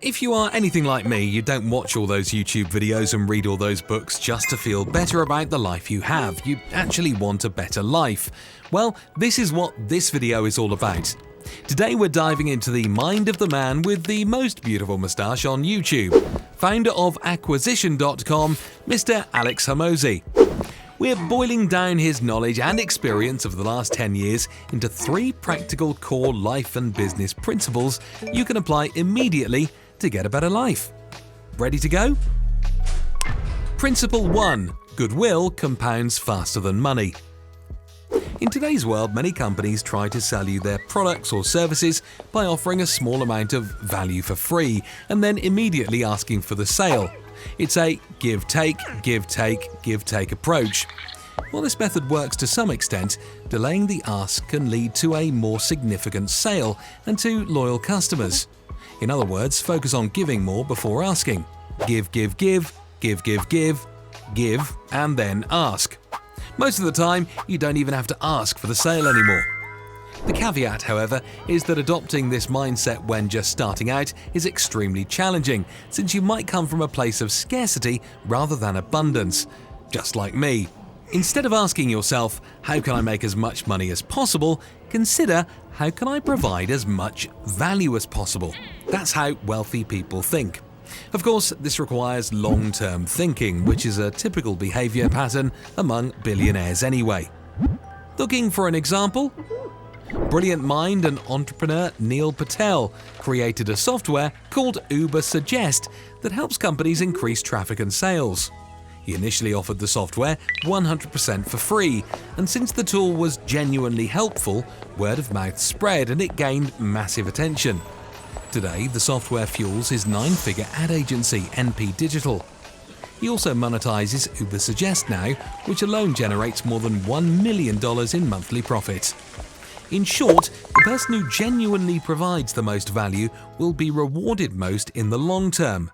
If you are anything like me, you don't watch all those YouTube videos and read all those books just to feel better about the life you have. You actually want a better life. Well, this is what this video is all about. Today we're diving into the mind of the man with the most beautiful moustache on YouTube, founder of Acquisition.com, Mr. Alex Hormozi. We're boiling down his knowledge and experience of the last 10 years into 3 practical core life and business principles you can apply immediately to get a better life. Ready to go? Principle 1. Goodwill compounds faster than money. In today's world, many companies try to sell you their products or services by offering a small amount of value for free and then immediately asking for the sale. It's a give-take, give-take, give-take approach. While this method works to some extent, delaying the ask can lead to a more significant sale and to loyal customers. In other words, focus on giving more before asking. Give, give, give, give, give, give, give, and then ask. Most of the time, you don't even have to ask for the sale anymore. The caveat, however, is that adopting this mindset when just starting out is extremely challenging, since you might come from a place of scarcity rather than abundance, just like me. Instead of asking yourself, how can I make as much money as possible, consider, how can I provide as much value as possible? That's how wealthy people think. Of course, this requires long-term thinking, which is a typical behavior pattern among billionaires anyway. Looking for an example? Brilliant mind and entrepreneur Neil Patel created a software called Uber Suggest that helps companies increase traffic and sales. He initially offered the software 100% for free, and since the tool was genuinely helpful, word of mouth spread and it gained massive attention. Today, the software fuels his 9-figure ad agency, NP Digital. He also monetizes Uber Suggest now, which alone generates more than $1 million in monthly profit. In short, the person who genuinely provides the most value will be rewarded most in the long term.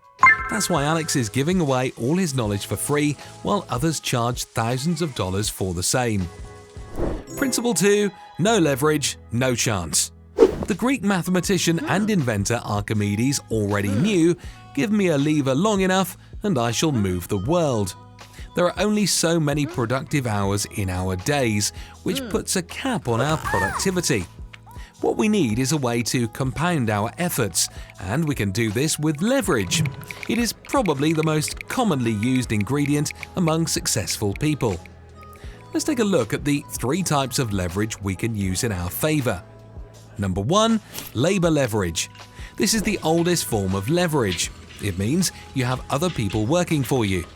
That's why Alex is giving away all his knowledge for free, while others charge thousands of dollars for the same. Principle 2. No leverage, no chance. The Greek mathematician and inventor Archimedes already knew, give me a lever long enough and I shall move the world. There are only so many productive hours in our days, which puts a cap on our productivity. What we need is a way to compound our efforts, and we can do this with leverage. It is probably the most commonly used ingredient among successful people. Let's take a look at the 3 types of leverage we can use in our favor. Number 1. Labor leverage. This is the oldest form of leverage. It means you have other people working for you.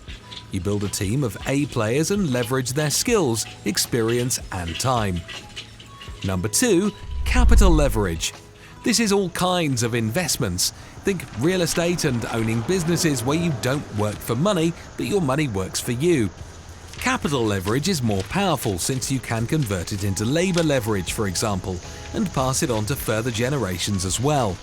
You build a team of A players and leverage their skills, experience, and time. Number 2. Capital leverage. This is all kinds of investments. Think real estate and owning businesses where you don't work for money, but your money works for you. Capital leverage is more powerful since you can convert it into labor leverage, for example, and pass it on to further generations as well.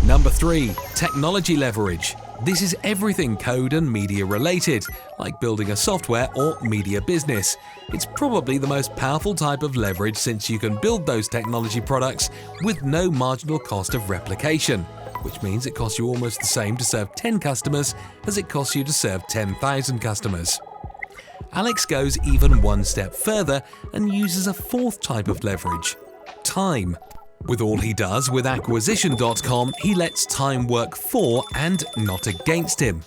Number 3. Technology leverage. This is everything code and media related, like building a software or media business. It's probably the most powerful type of leverage since you can build those technology products with no marginal cost of replication, which means it costs you almost the same to serve 10 customers as it costs you to serve 10,000 customers. Alex goes even one step further and uses a 4th type of leverage: time. With all he does with Acquisition.com, he lets time work for and not against him.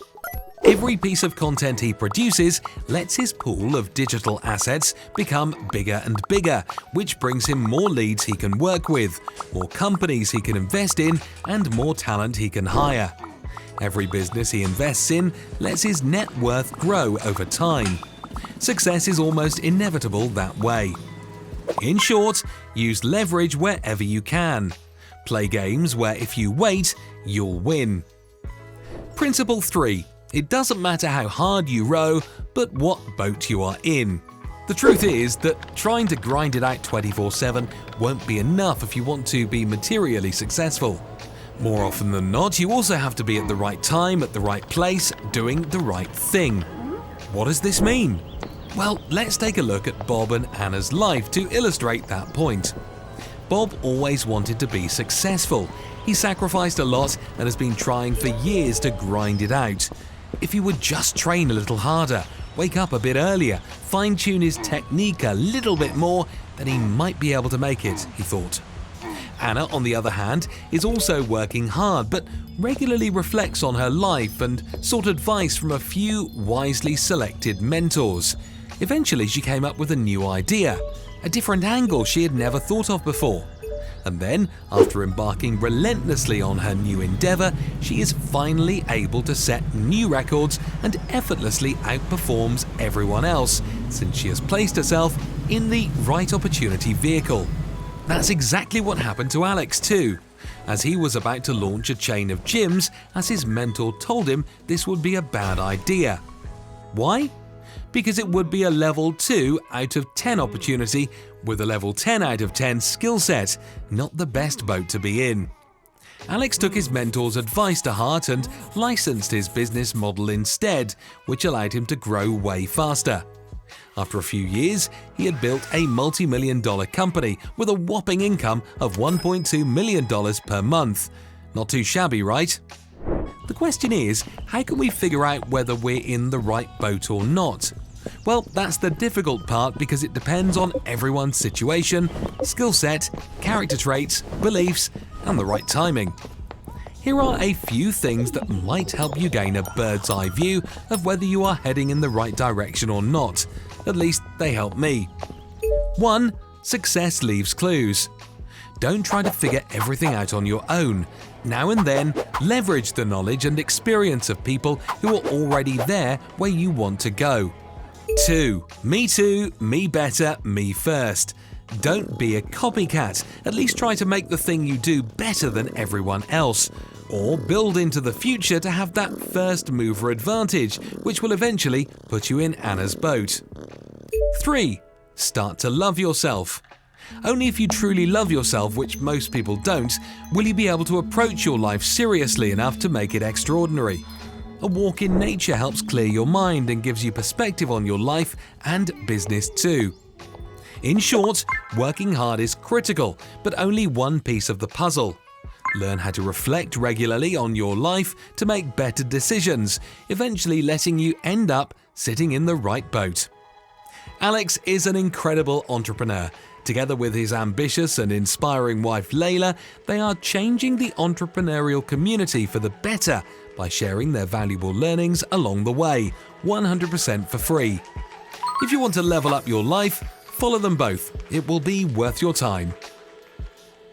Every piece of content he produces lets his pool of digital assets become bigger and bigger, which brings him more leads he can work with, more companies he can invest in, and more talent he can hire. Every business he invests in lets his net worth grow over time. Success is almost inevitable that way. In short, use leverage wherever you can. Play games where if you wait, you'll win. Principle 3. It doesn't matter how hard you row, but what boat you are in. The truth is that trying to grind it out 24/7 won't be enough if you want to be materially successful. More often than not, you also have to be at the right time, at the right place, doing the right thing. What does this mean? Well, let's take a look at Bob and Anna's life to illustrate that point. Bob always wanted to be successful. He sacrificed a lot and has been trying for years to grind it out. If he would just train a little harder, wake up a bit earlier, fine-tune his technique a little bit more, then he might be able to make it, he thought. Anna, on the other hand, is also working hard but regularly reflects on her life and sought advice from a few wisely selected mentors. Eventually she came up with a new idea, a different angle she had never thought of before. And then, after embarking relentlessly on her new endeavour, she is finally able to set new records and effortlessly outperforms everyone else, since she has placed herself in the right opportunity vehicle. That's exactly what happened to Alex too, as he was about to launch a chain of gyms as his mentor told him this would be a bad idea. Why? Because it would be a level 2 out of 10 opportunity with a level 10 out of 10 skill set, not the best boat to be in. Alex took his mentor's advice to heart and licensed his business model instead, which allowed him to grow way faster. After a few years, he had built a multi-million-dollar company with a whopping income of $1.2 million per month. Not too shabby, right? The question is, how can we figure out whether we're in the right boat or not? Well, that's the difficult part because it depends on everyone's situation, skill set, character traits, beliefs, and the right timing. Here are a few things that might help you gain a bird's eye view of whether you are heading in the right direction or not. At least they help me. 1. Success leaves clues. Don't try to figure everything out on your own. Now and then, leverage the knowledge and experience of people who are already there where you want to go. 2. Me too, me better, me first. Don't be a copycat. At least try to make the thing you do better than everyone else. Or build into the future to have that first mover advantage, which will eventually put you in Anna's boat. 3. Start to love yourself. Only if you truly love yourself, which most people don't, will you be able to approach your life seriously enough to make it extraordinary. A walk in nature helps clear your mind and gives you perspective on your life and business too. In short, working hard is critical, but only one piece of the puzzle. Learn how to reflect regularly on your life to make better decisions, eventually letting you end up sitting in the right boat. Alex is an incredible entrepreneur. Together with his ambitious and inspiring wife Layla, they are changing the entrepreneurial community for the better by sharing their valuable learnings along the way, 100% for free. If you want to level up your life, follow them both. It will be worth your time.